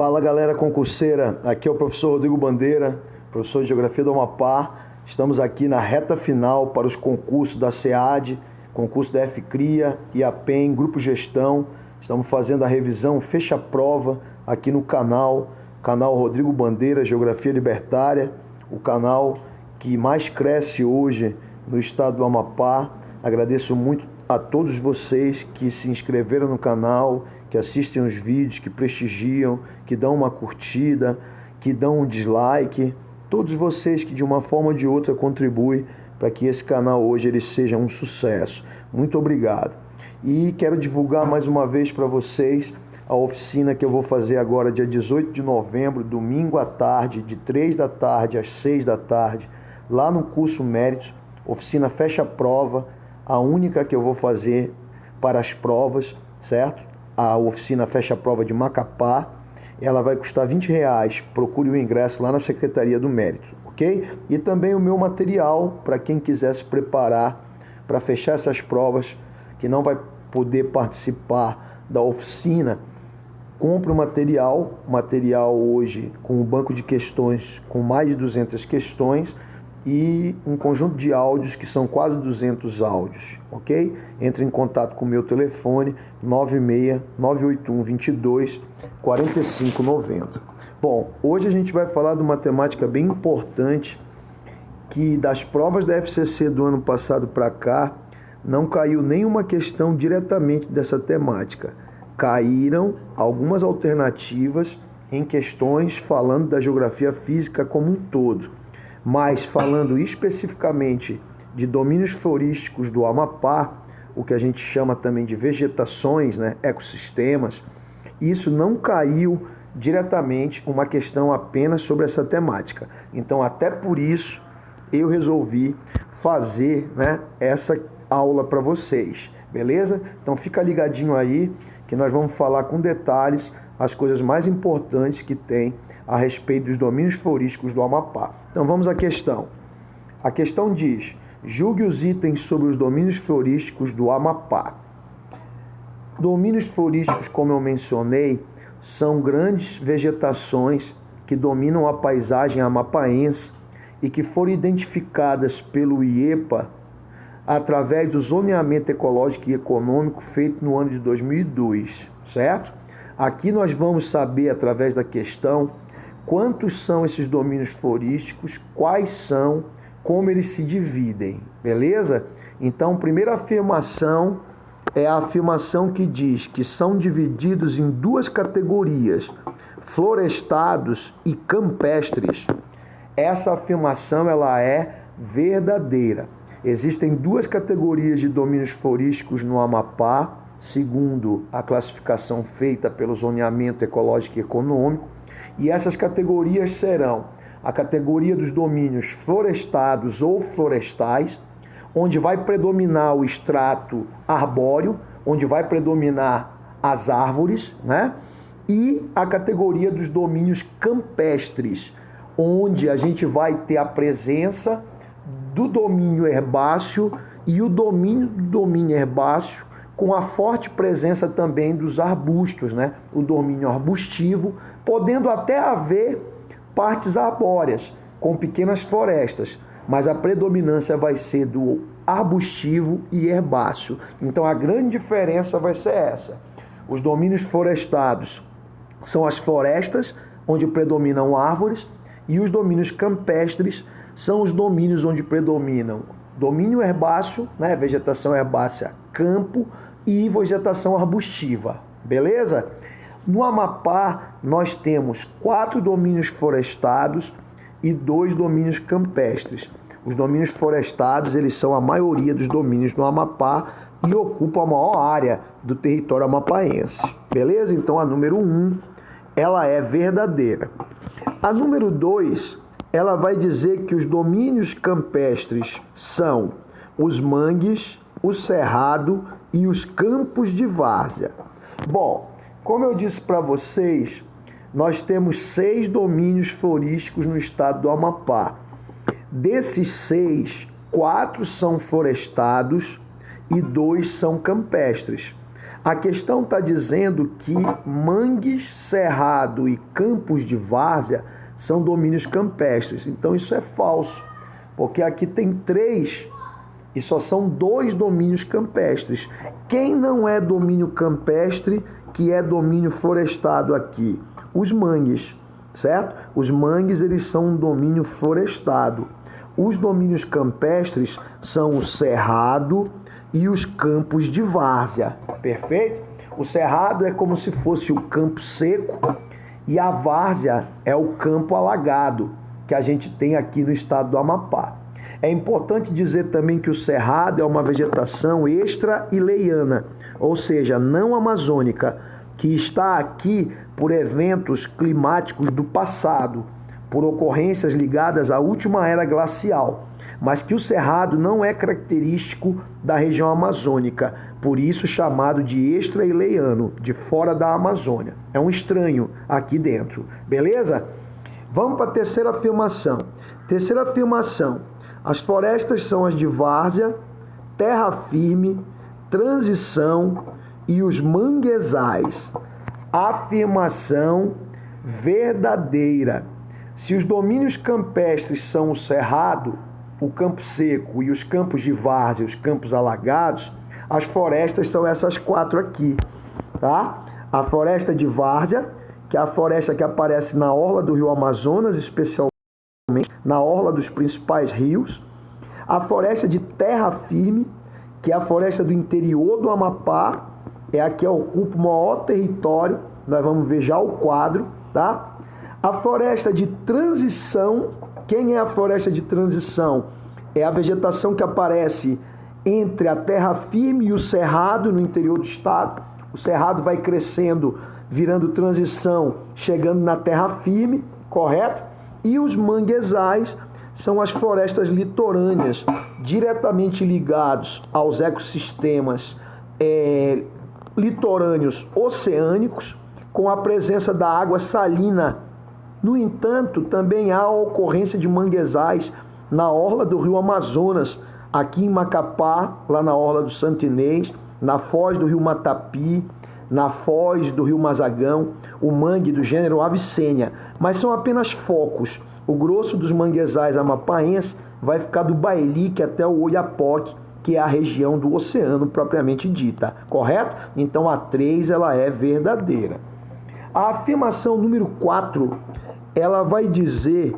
Fala galera concurseira, aqui é o professor Rodrigo Bandeira, professor de Geografia do Amapá. Estamos aqui na reta final para os concursos da SEAD, concurso da FCRIA e a PEN, Grupo Gestão. Estamos fazendo a revisão fecha-prova aqui no canal Rodrigo Bandeira, Geografia Libertária, o canal que mais cresce hoje no estado do Amapá. Agradeço muito a todos vocês que se inscreveram no canal, que assistem os vídeos, que prestigiam, que dão uma curtida, que dão um dislike. Todos vocês que de uma forma ou de outra contribuem para que esse canal hoje ele seja um sucesso. Muito obrigado. E quero divulgar mais uma vez para vocês a oficina que eu vou fazer agora dia 18 de novembro, domingo à tarde, de 3 da tarde às 6 da tarde, lá no curso Méritos, oficina fecha-prova, a única que eu vou fazer para as provas, certo? A oficina fecha-prova de Macapá, ela vai custar R$20, procure o ingresso lá na Secretaria do Mérito, ok? E também o meu material para quem quiser se preparar para fechar essas provas, que não vai poder participar da oficina. Compre o material hoje com um banco de questões com mais de 200 questões e um conjunto de áudios que são quase 200 áudios, ok? Entre em contato com o meu telefone 96-981-22-4590. Bom, hoje a gente vai falar de uma temática bem importante que das provas da FCC do ano passado para cá não caiu nenhuma questão diretamente dessa temática. Caíram algumas alternativas em questões falando da geografia física como um todo. Mas falando especificamente de domínios florísticos do Amapá, o que a gente chama também de vegetações, né, ecossistemas, isso não caiu diretamente uma questão apenas sobre essa temática. Então, até por isso, eu resolvi fazer, né, essa aula para vocês, beleza? Então, fica ligadinho aí que nós vamos falar com detalhes as coisas mais importantes que tem a respeito dos domínios florísticos do Amapá. Então vamos à questão. A questão diz: julgue os itens sobre os domínios florísticos do Amapá. Domínios florísticos, como eu mencionei, são grandes vegetações que dominam a paisagem amapaense e que foram identificadas pelo IEPA através do zoneamento ecológico e econômico feito no ano de 2002, certo? Aqui nós vamos saber, através da questão, quantos são esses domínios florísticos, quais são, como eles se dividem, beleza? Então, a primeira afirmação é a afirmação que diz que são divididos em duas categorias, florestados e campestres. Essa afirmação ela é verdadeira. Existem duas categorias de domínios florísticos no Amapá, segundo a classificação feita pelo zoneamento ecológico e econômico, e essas categorias serão a categoria dos domínios florestados ou florestais, onde vai predominar o extrato arbóreo, onde vai predominar as árvores, né? E a categoria dos domínios campestres, onde a gente vai ter a presença do domínio herbáceo e o domínio herbáceo com a forte presença também dos arbustos, né? O domínio arbustivo, podendo até haver partes arbóreas, com pequenas florestas, mas a predominância vai ser do arbustivo e herbáceo. Então a grande diferença vai ser essa. Os domínios florestados são as florestas, onde predominam árvores, e os domínios campestres são os domínios onde predominam domínio herbáceo, né? Vegetação herbácea, campo, e vegetação arbustiva, beleza? No Amapá, nós temos 4 domínios florestados e 2 domínios campestres. Os domínios florestados, eles são a maioria dos domínios no Amapá e ocupam a maior área do território amapaense, beleza? Então, a número 1, ela é verdadeira. A número 2, ela vai dizer que os domínios campestres são os mangues, o cerrado e os campos de várzea. Bom, como eu disse para vocês, nós temos 6 domínios florísticos no estado do Amapá. Desses 6, 4 são florestados e 2 são campestres. A questão está dizendo que Mangues, Cerrado e Campos de Várzea são domínios campestres. Então isso é falso, porque aqui tem 3 e só são 2 domínios campestres. Quem não é domínio campestre, que é domínio florestado aqui? Os mangues, certo? Os mangues, eles são um domínio florestado. Os domínios campestres são o Cerrado e os Campos de Várzea, perfeito? O Cerrado é como se fosse o campo seco e a várzea é o campo alagado que a gente tem aqui no estado do Amapá. É importante dizer também que o Cerrado é uma vegetação extra-ileiana, ou seja, não amazônica, que está aqui por eventos climáticos do passado, por ocorrências ligadas à última era glacial, mas que o Cerrado não é característico da região amazônica, por isso chamado de extra-ileiano, de fora da Amazônia. É um estranho aqui dentro, beleza? Vamos para a terceira afirmação. Terceira afirmação: as florestas são as de várzea, terra firme, transição e os manguezais. Afirmação verdadeira. Se os domínios campestres são o Cerrado, o campo seco e os campos de várzea, os campos alagados, as florestas são essas 4 aqui, tá? A floresta de várzea, que é a floresta que aparece na orla do rio Amazonas, especialmente na orla dos principais rios. A floresta de terra firme, que é a floresta do interior do Amapá, é a que ocupa o maior território, nós vamos ver já o quadro, tá? A floresta de transição, quem é a floresta de transição? É a vegetação que aparece entre a terra firme e o cerrado no interior do estado. O cerrado vai crescendo, virando transição, chegando na terra firme, correto? E os manguezais são as florestas litorâneas, diretamente ligados aos ecossistemas litorâneos oceânicos, com a presença da água salina. No entanto, também há a ocorrência de manguezais na orla do rio Amazonas, aqui em Macapá, lá na orla do Santo Inês, na foz do rio Matapi, na foz do rio Mazagão, o mangue do gênero Avicênia, mas são apenas focos. O grosso dos manguezais amapaenses vai ficar do Bailique até o Oiapoque, que é a região do oceano propriamente dita, correto? Então a 3 ela é verdadeira. A afirmação número 4, ela vai dizer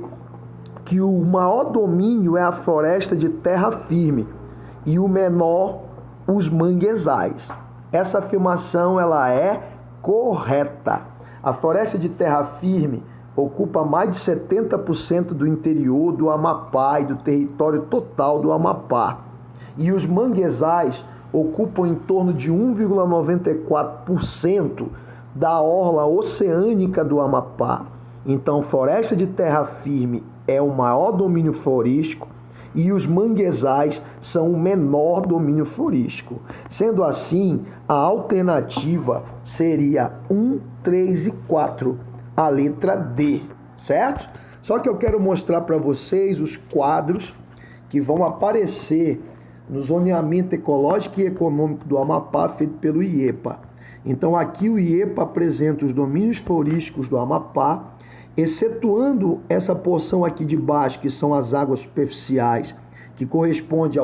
que o maior domínio é a floresta de terra firme e o menor os manguezais. Essa afirmação ela é correta. A floresta de terra firme ocupa mais de 70% do interior do Amapá e do território total do Amapá. E os manguezais ocupam em torno de 1,94% da orla oceânica do Amapá. Então, floresta de terra firme é o maior domínio florístico e os manguezais são o menor domínio florístico. Sendo assim, a alternativa seria 1, 3 e 4, a letra D, certo? Só que eu quero mostrar para vocês os quadros que vão aparecer no zoneamento ecológico e econômico do Amapá feito pelo IEPA. Então aqui o IEPA apresenta os domínios florísticos do Amapá, excetuando essa porção aqui de baixo, que são as águas superficiais, que corresponde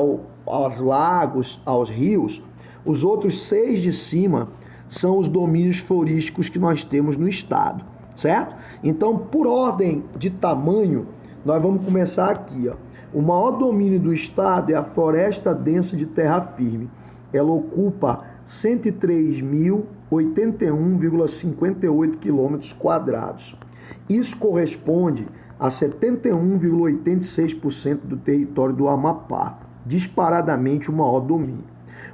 aos lagos, aos rios. Os outros 6 de cima são os domínios florísticos que nós temos no estado, certo? Então, por ordem de tamanho, nós vamos começar aqui, ó. O maior domínio do estado é a floresta densa de terra firme. Ela ocupa 103.081,58 km². Isso corresponde a 71,86% do território do Amapá, disparadamente o maior domínio.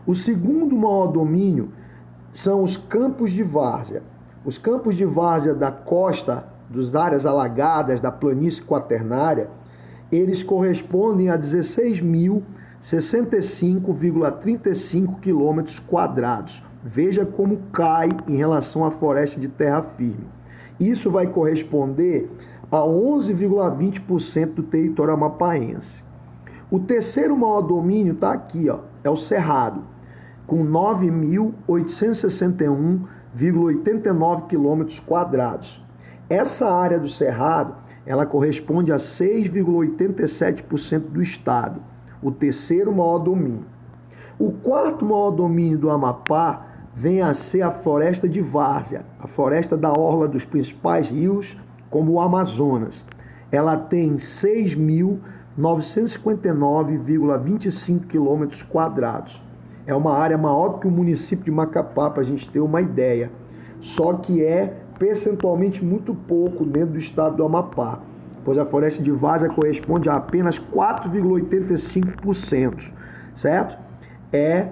O segundo maior domínio são os campos de várzea. Os campos de várzea da costa, das áreas alagadas, da planície quaternária, eles correspondem a 16.065,35 km². Veja como cai em relação à floresta de terra firme. Isso vai corresponder a 11,20% do território amapaense. O terceiro maior domínio está aqui, ó, é o Cerrado. com 9.861,89 quilômetros quadrados. Essa área do Cerrado, ela corresponde a 6,87% do estado, o terceiro maior domínio. O quarto maior domínio do Amapá vem a ser a floresta de várzea, a floresta da orla dos principais rios, como o Amazonas. Ela tem 6.959,25 quilômetros quadrados. É uma área maior do que o município de Macapá, para a gente ter uma ideia. Só que é percentualmente muito pouco dentro do estado do Amapá, pois a floresta de várzea corresponde a apenas 4,85%, certo? É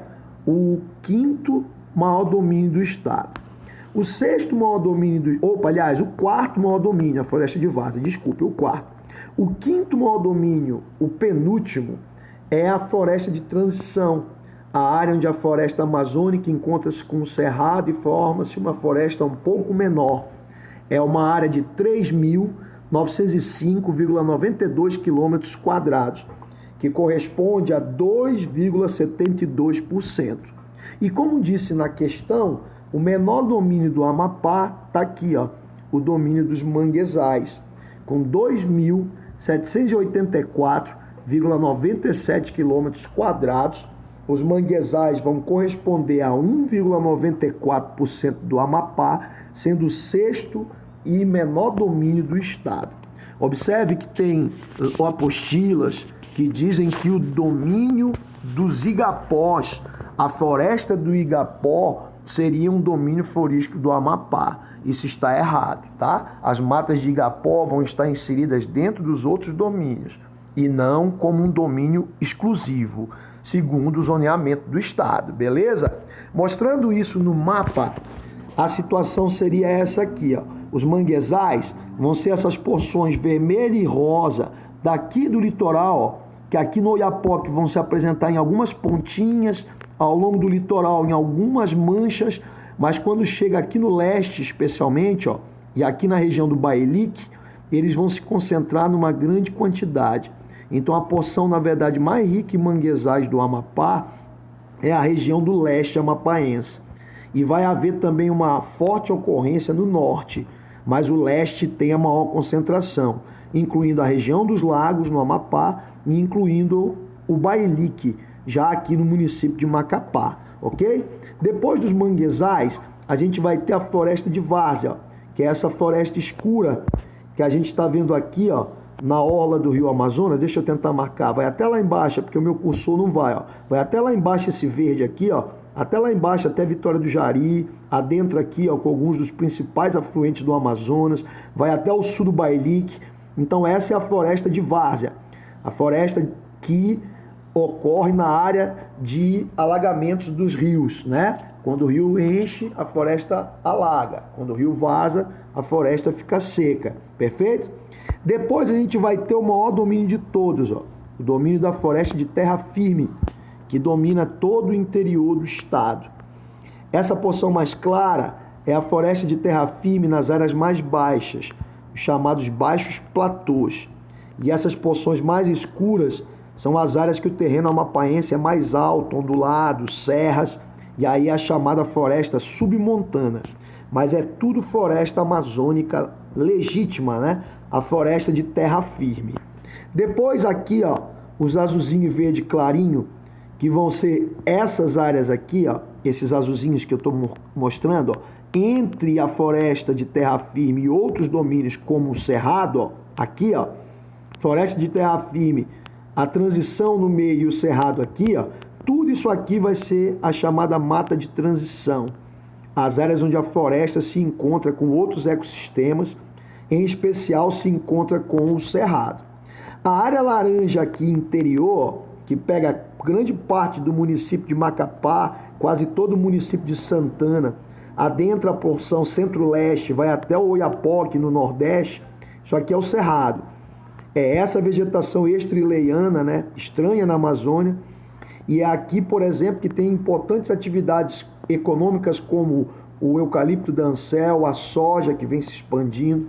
o quinto maior domínio do estado. O sexto maior domínio o quarto maior domínio, a floresta de várzea, desculpe, o quarto. O quinto maior domínio, o penúltimo, é a floresta de transição, a área onde a floresta amazônica encontra-se com o cerrado e forma-se uma floresta um pouco menor. É uma área de 3.905,92 quilômetros quadrados, que corresponde a 2,72%. E como disse na questão, o menor domínio do Amapá está aqui, ó, o domínio dos manguezais, com 2.784,97 quilômetros quadrados. Os manguezais vão corresponder a 1,94% do Amapá, sendo o sexto e menor domínio do estado. Observe que tem apostilas que dizem que o domínio dos igapós, a floresta do Igapó, seria um domínio florístico do Amapá. Isso está errado, tá? As matas de Igapó vão estar inseridas dentro dos outros domínios e não como um domínio exclusivo, segundo o zoneamento do estado, beleza? Mostrando isso no mapa, a situação seria essa aqui, ó. Os manguezais vão ser essas porções vermelha e rosa daqui do litoral, ó, que aqui no Oiapoque vão se apresentar em algumas pontinhas, ao longo do litoral em algumas manchas, mas quando chega aqui no leste especialmente, ó, e aqui na região do Bailique, eles vão se concentrar numa grande quantidade. Então a porção, na verdade, mais rica em manguezais do Amapá é a região do leste amapaense. E vai haver também uma forte ocorrência no norte, mas o leste tem a maior concentração, incluindo a região dos lagos no Amapá e incluindo o Bailique, já aqui no município de Macapá, ok? Depois dos manguezais, a gente vai ter a floresta de várzea, que é essa floresta escura que a gente está vendo aqui, ó, na orla do rio Amazonas. Deixa eu tentar marcar, vai até lá embaixo, porque o meu cursor não vai, ó. Vai até lá embaixo esse verde aqui, ó, até lá embaixo, até Vitória do Jari, adentra aqui, ó, com alguns dos principais afluentes do Amazonas, vai até o sul do Bailique. Então essa é a floresta de várzea, a floresta que ocorre na área de alagamentos dos rios, né? Quando o rio enche, a floresta alaga. Quando o rio vaza, a floresta fica seca. Perfeito? Depois a gente vai ter o maior domínio de todos, ó, o domínio da floresta de terra firme, que domina todo o interior do estado. Essa porção mais clara é a floresta de terra firme nas áreas mais baixas, os chamados baixos platôs. E essas porções mais escuras são as áreas que o terreno amapaense é mais alto, ondulado, serras, e aí a chamada floresta submontana. Mas é tudo floresta amazônica legítima, né? A floresta de terra firme. Depois aqui, ó, os azulzinho e verde clarinho, que vão ser essas áreas aqui, ó, esses azulzinhos que eu estou mostrando, ó, entre a floresta de terra firme e outros domínios como o cerrado, ó, aqui, ó, floresta de terra firme, a transição no meio e o cerrado aqui, ó, tudo isso aqui vai ser a chamada mata de transição. As áreas onde a floresta se encontra com outros ecossistemas, em especial se encontra com o cerrado. A área laranja aqui interior, que pega grande parte do município de Macapá, quase todo o município de Santana, adentra a porção centro-leste, vai até o Oiapoque, no nordeste, isso aqui é o cerrado. É essa vegetação estrileiana, né, estranha na Amazônia, e é aqui, por exemplo, que tem importantes atividades econômicas como o eucalipto dancel, a soja que vem se expandindo.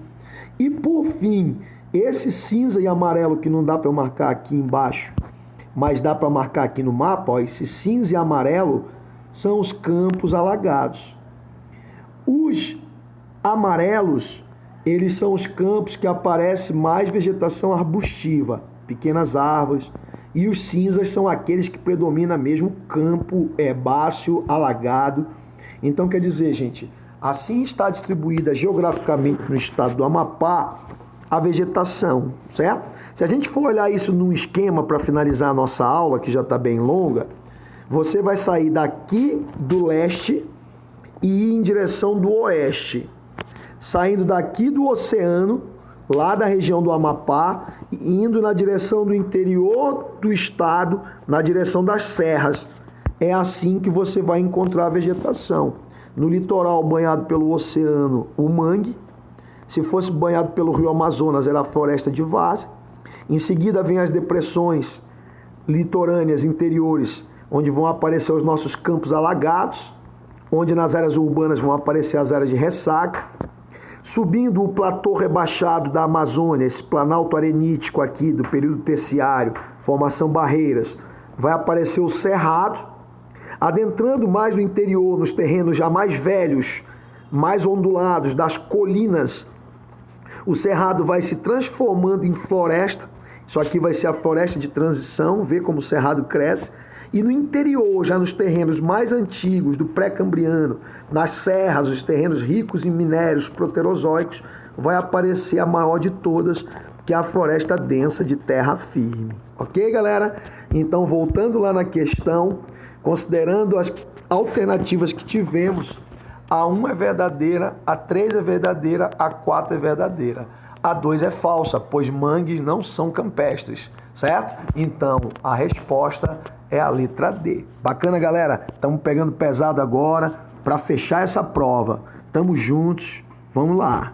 E por fim, esse cinza e amarelo que não dá para eu marcar aqui embaixo, mas dá para marcar aqui no mapa, ó, esse cinza e amarelo são os campos alagados. Os amarelos, eles são os campos que aparece mais vegetação arbustiva, pequenas árvores, e os cinzas são aqueles que predomina mesmo campo herbáceo, alagado. Então, quer dizer, gente, assim está distribuída geograficamente no estado do Amapá a vegetação, certo? Se a gente for olhar isso num esquema para finalizar a nossa aula, que já está bem longa, você vai sair daqui do leste e ir em direção do oeste, saindo daqui do oceano, lá da região do Amapá, e indo na direção do interior do estado, na direção das serras. É assim que você vai encontrar a vegetação. No litoral banhado pelo oceano, o mangue. Se fosse banhado pelo rio Amazonas, era a floresta de várzea. Em seguida vem as depressões litorâneas interiores, onde vão aparecer os nossos campos alagados, onde nas áreas urbanas vão aparecer as áreas de ressaca. Subindo o platô rebaixado da Amazônia, esse planalto arenítico aqui do período terciário, formação Barreiras, vai aparecer o cerrado. Adentrando mais no interior, nos terrenos já mais velhos, mais ondulados das colinas, o cerrado vai se transformando em floresta. Isso aqui vai ser a floresta de transição, vê como o cerrado cresce. E no interior, já nos terrenos mais antigos do pré-cambriano, nas serras, os terrenos ricos em minérios proterozoicos, vai aparecer a maior de todas, que é a floresta densa de terra firme. Ok, galera? Então, voltando lá na questão, considerando as alternativas que tivemos, a 1 é verdadeira, a 3 é verdadeira, a 4 é verdadeira. A 2 é falsa, pois mangues não são campestres, certo? Então, a resposta é a letra D. Bacana, galera? Estamos pegando pesado agora para fechar essa prova. Tamo juntos, vamos lá.